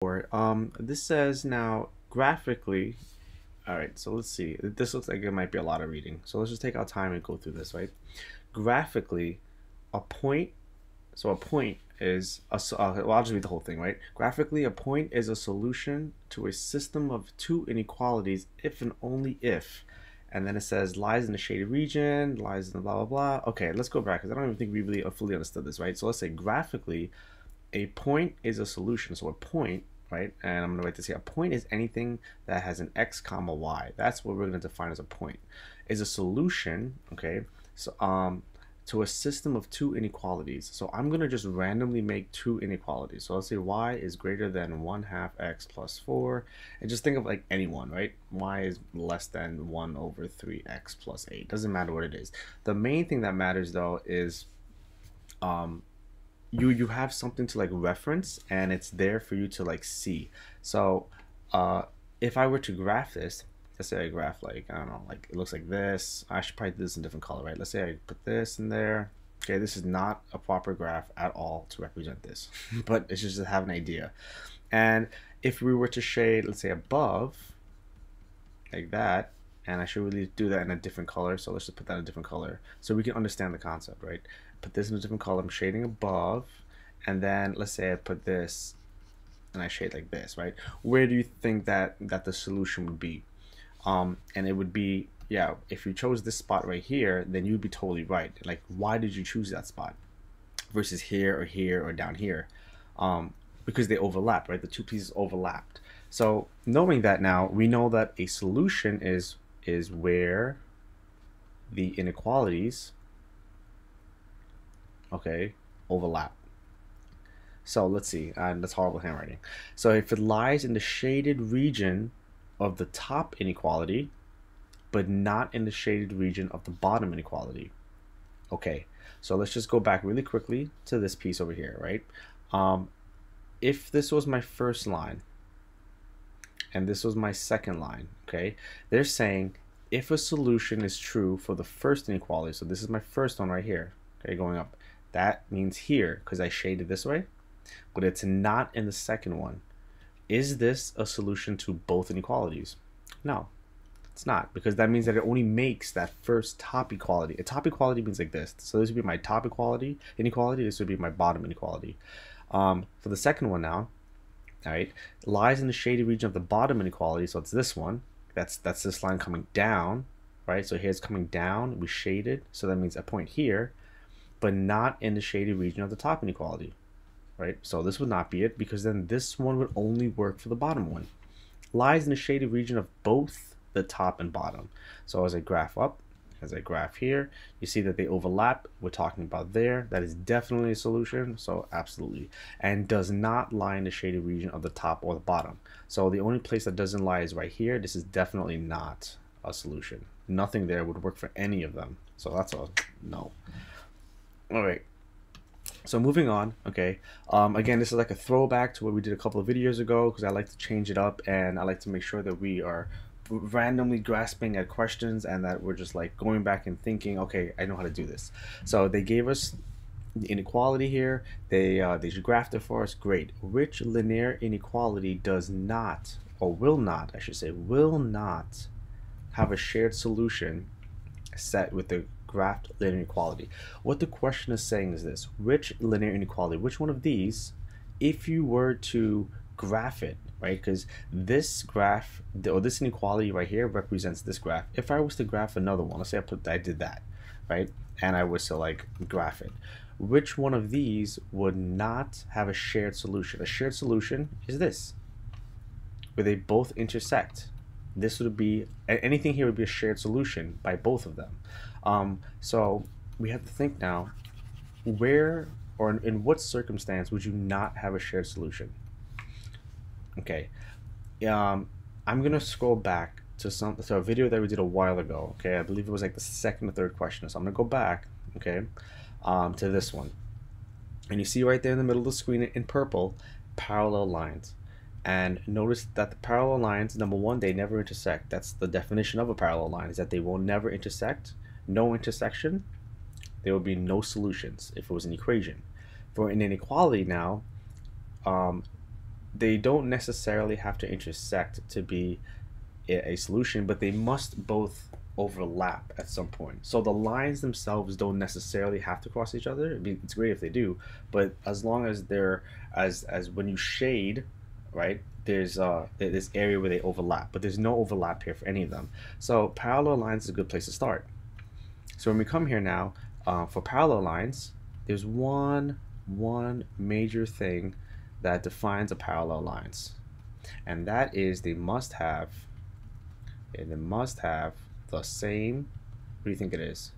This says now graphically. All right, so let's see. This looks like it might be a lot of reading. So let's just take our time and go through this, right? Graphically, a point. So a point is well, I'll just read the whole thing, right? Graphically, a point is a solution to a system of two inequalities if and only if. And then it says lies in the shaded region, lies in the blah blah blah. Okay, let's go back because I don't even think we really fully understood this, right? So let's say graphically, a point is a solution. So a point, right? And I'm going to write this here. A point is anything that has an x comma y. That's what we're going to define as a point. Is a solution, okay? So to a system of two inequalities. So I'm going to just randomly make two inequalities. So let's say y is greater than 1/2 x plus 4. And just think of like any one, right? Y is less than 1/3x plus 8. Doesn't matter what it is. The main thing that matters though is you have something to like reference and it's there for you to like see. So if I were to graph this, let's say I graph like, I don't know, like it looks like this. I should probably do this in a different color, right? Let's say I put this in there. Okay, this is not a proper graph at all to represent this, but it's just to have an idea. And if we were to shade, let's say above, like that, and I should really do that in a different color, so let's just put that in a different color so we can understand the concept, right? Put this in a different color. I'm shading above, and then let's say I put this and I shade like this, right? Where do you think that the solution would be? And it would be, yeah, if you chose this spot right here, then you'd be totally right. Like, why did you choose that spot versus here or down here? Because they overlap, right? The two pieces overlapped. So knowing that now, we know that a solution is where the inequalities, okay, overlap. So let's see, that's horrible handwriting. So if it lies in the shaded region of the top inequality, but not in the shaded region of the bottom inequality. Okay, so let's just go back really quickly to this piece over here, right? If this was my first line, and this was my second line, okay, they're saying if a solution is true for the first inequality, so this is my first one right here, okay, going up, that means here, because I shaded this way, but it's not in the second one. Is this a solution to both inequalities? No, it's not, because that means that it only makes that first top equality. A top equality means like this. So this would be my top inequality, this would be my bottom inequality. For the second one now, all right, lies in the shaded region of the bottom inequality, so it's this one. That's this line coming down, right? So here's coming down, we shaded, so that means a point here, but not in the shaded region of the top inequality, right? So this would not be it, because then this one would only work for the bottom one. Lies in the shaded region of both the top and bottom. So as I graph up, as I graph here, you see that they overlap. We're talking about there. That is definitely a solution, so absolutely. And does not lie in the shaded region of the top or the bottom. So the only place that doesn't lie is right here. This is definitely not a solution. Nothing there would work for any of them. So that's a no. All right. So moving on, okay. Again, this is like a throwback to what we did a couple of videos ago, because I like to change it up and I like to make sure that we are randomly grasping at questions and that we're just like going back and thinking, okay, I know how to do this. So they gave us the inequality here. They should graph it for us. Great. Which linear inequality does not, or will not, I should say, will not have a shared solution set with the graphed linear inequality? What the question is saying is this: which linear inequality, which one of these, if you were to graph it, right? Because this graph, or this inequality right here, represents this graph. If I was to graph another one, let's say I did that, right? And I was to like graph it, which one of these would not have a shared solution? A shared solution is this, where they both intersect. This would be, anything here would be a shared solution by both of them. So we have to think now, where or in what circumstance would you not have a shared solution? Okay, I'm gonna scroll back to a video that we did a while ago. Okay, I believe it was like the second or third question. So I'm gonna go back, okay, to this one, and you see right there in the middle of the screen in purple, parallel lines. And notice that the parallel lines, number one, they never intersect. That's the definition of a parallel line, is that they will never intersect. No intersection, there will be no solutions if it was an equation. For an inequality now, they don't necessarily have to intersect to be a solution, but they must both overlap at some point. So the lines themselves don't necessarily have to cross each other. I mean, it's great if they do, but as long as they're as when you shade, right? There's this area where they overlap, but there's no overlap here for any of them. So parallel lines is a good place to start. So when we come here now, for parallel lines, there's one major thing that defines a parallel lines, and that is they must have the same, what do you think it is?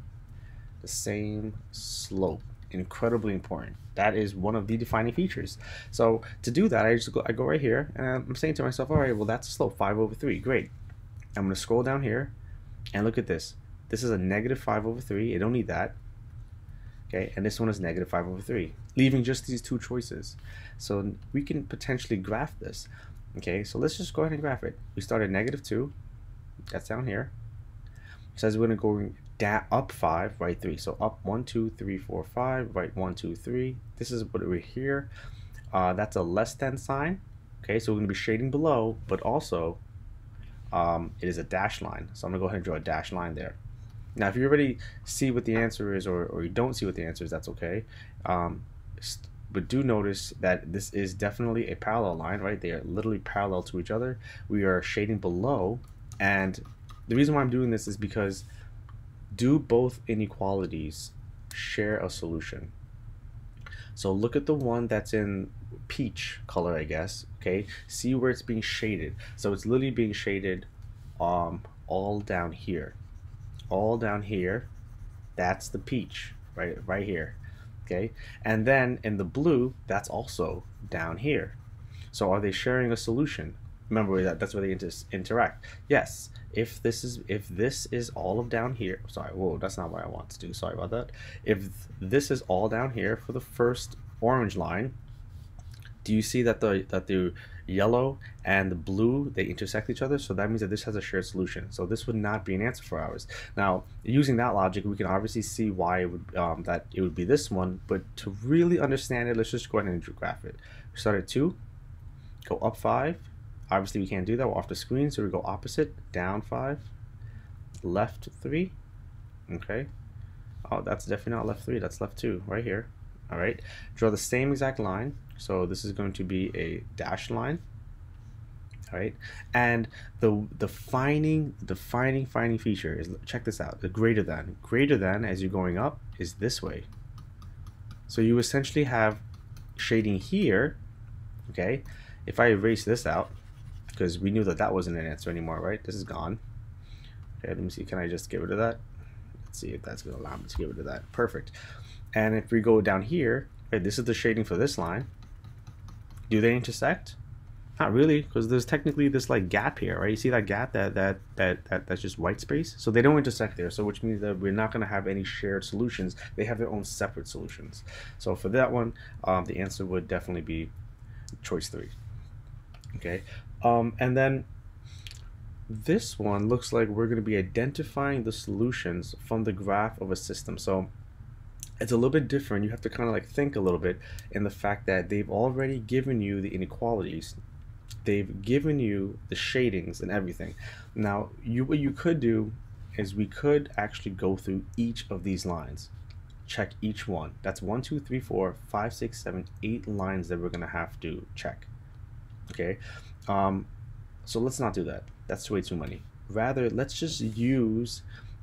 The same slope. Incredibly important. That is one of the defining features. So to do that, I go right here, and I'm saying to myself, all right, well, that's a slope, 5/3. Great. I'm going to scroll down here, and look at this. This is a negative 5/3. I don't need that. Okay, and this one is negative 5/3, leaving just these two choices. So we can potentially graph this. Okay, so let's just go ahead and graph it. We start at -2. That's down here. It says we're going to go down, up 5, right 3. So up 1, 2, 3, 4, 5, right 1, 2, 3. This is what we're here. That's a less than sign. Okay, so we're going to be shading below, but also it is a dash line. So I'm going to go ahead and draw a dash line there. Now, if you already see what the answer is, or you don't see what the answer is, that's okay. But do notice that this is definitely a parallel line, right? They are literally parallel to each other. We are shading below, and the reason why I'm doing this is because do both inequalities share a solution? So look at the one that's in peach color, I guess. Okay, see where it's being shaded. So it's literally being shaded all down here. All down here, that's the peach, right here. Okay, and then in the blue, that's also down here. So are they sharing a solution? Remember that's where they interact. Yes, if this is all of down here, sorry, whoa, that's not what I want to do, sorry about that. If this is all down here for the first orange line, do you see that the yellow and the blue, they intersect each other? So that means that this has a shared solution. So this would not be an answer for ours. Now, using that logic, we can obviously see why it would that it would be this one. But to really understand it, let's just go ahead and graph it. We start at 2, go up 5. Obviously, we can't do that. We're off the screen, so we go opposite, down 5, left 3. Okay. Oh, that's definitely not left 3. That's left 2 right here. All right. Draw the same exact line. So this is going to be a dashed line. All right. And the defining feature is, check this out, the greater than as you're going up is this way. So you essentially have shading here. Okay. If I erase this out, because we knew that that wasn't an answer anymore, right? This is gone. Okay, let me see. Can I just get rid of that? Let's see if that's going to allow me to get rid of that. Perfect. And if we go down here, right, this is the shading for this line. Do they intersect? Not really, because there's technically this like gap here, right? You see that gap, that's just white space. So they don't intersect there. So which means that we're not going to have any shared solutions. They have their own separate solutions. So for that one, the answer would definitely be choice 3. Okay, and then this one looks like we're going to be identifying the solutions from the graph of a system. So it's a little bit different. You have to kind of like think a little bit in the fact that they've already given you the inequalities. They've given you the shadings and everything. Now, what you could do is we could actually go through each of these lines. Check each one. That's 1, 2, 3, 4, 5, 6, 7, 8 lines that we're going to have to check. Okay, so let's not do that. That's way too many. Rather, let's just use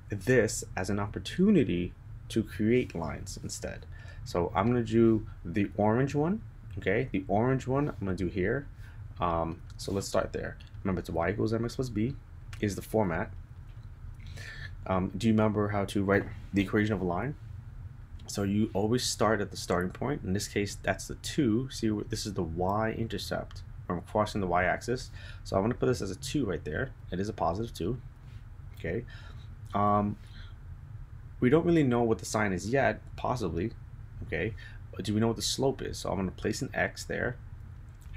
this as an opportunity to create lines instead. So I'm going to do the orange one. Okay, the orange one I'm going to do here. So let's start there. Remember, it's y equals mx plus b is the format. Do you remember how to write the equation of a line? So you always start at the starting point. In this case, that's the 2. See, this is the y-intercept. I'm crossing the y-axis. So I'm going to put this as a 2 right there. It is a positive 2. Okay. We don't really know what the sign is yet, possibly. Okay. But do we know what the slope is? So I'm going to place an x there.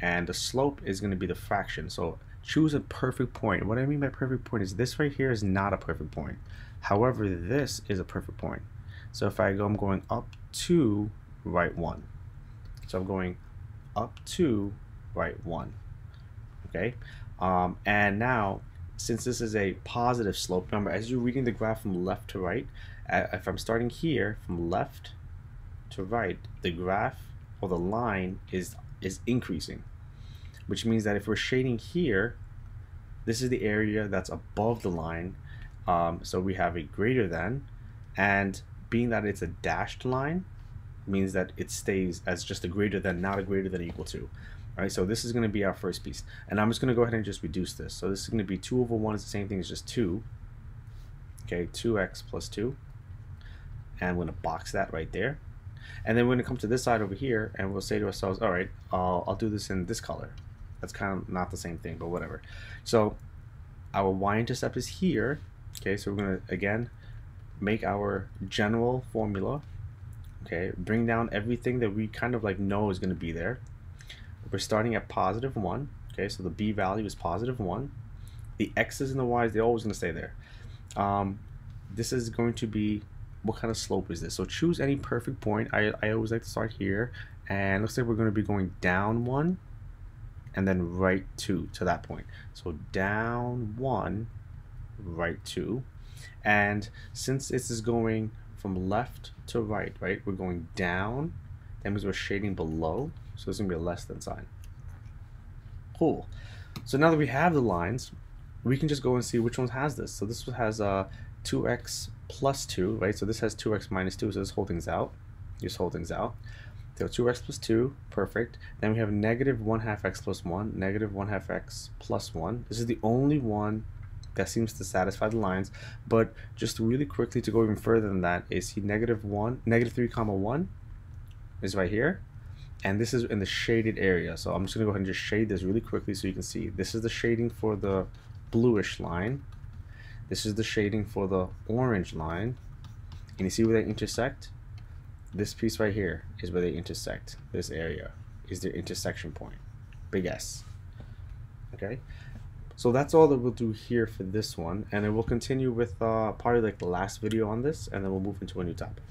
And the slope is going to be the fraction. So choose a perfect point. What I mean by perfect point is this right here is not a perfect point. However, this is a perfect point. So if I go, I'm going up to right 1. So I'm going up to right, 1. Okay, and now since this is a positive slope, remember as you're reading the graph from left to right, if I'm starting here from left to right, the graph or the line is increasing, which means that if we're shading here, this is the area that's above the line. So we have a greater than, and being that it's a dashed line means that it stays as just a greater than, not a greater than equal to. All right, so this is going to be our first piece, and I'm just going to go ahead and just reduce this. So this is going to be 2 over 1 is the same thing as just 2. Okay, 2x plus 2, and we're going to box that right there. And then we're going to come to this side over here, and we'll say to ourselves, all right, I'll do this in this color. That's kind of not the same thing, but whatever. So our y-intercept is here. Okay, so we're going to, again, make our general formula. Okay, bring down everything that we kind of like know is going to be there. We're starting at positive 1. Okay, so the b value is positive 1. The x's and the y's, they're always going to stay there. This is going to be, what kind of slope is this? So choose any perfect point. I always like to start here, and it looks like we're going to be going down 1 and then right 2 to that point. So down 1, right 2. And since this is going from left to right, we're going down. That means we're shading below, so it's going to be a less than sign. Cool. So now that we have the lines, we can just go and see which one has this. So this one has 2x plus 2, right? So this has 2x minus 2, so this whole thing's out. Just hold things out. So 2x plus 2, perfect. Then we have negative 1/2 x plus 1, negative 1/2 x plus 1. This is the only one that seems to satisfy the lines. But just really quickly to go even further than that is see negative 3 comma 1 is right here. And this is in the shaded area. So I'm just going to go ahead and just shade this really quickly so you can see. This is the shading for the bluish line. This is the shading for the orange line. And you see where they intersect? This piece right here is where they intersect. This area is their intersection point. Big S. Okay? So that's all that we'll do here for this one. And then we'll continue with probably like the last video on this, and then we'll move into a new topic.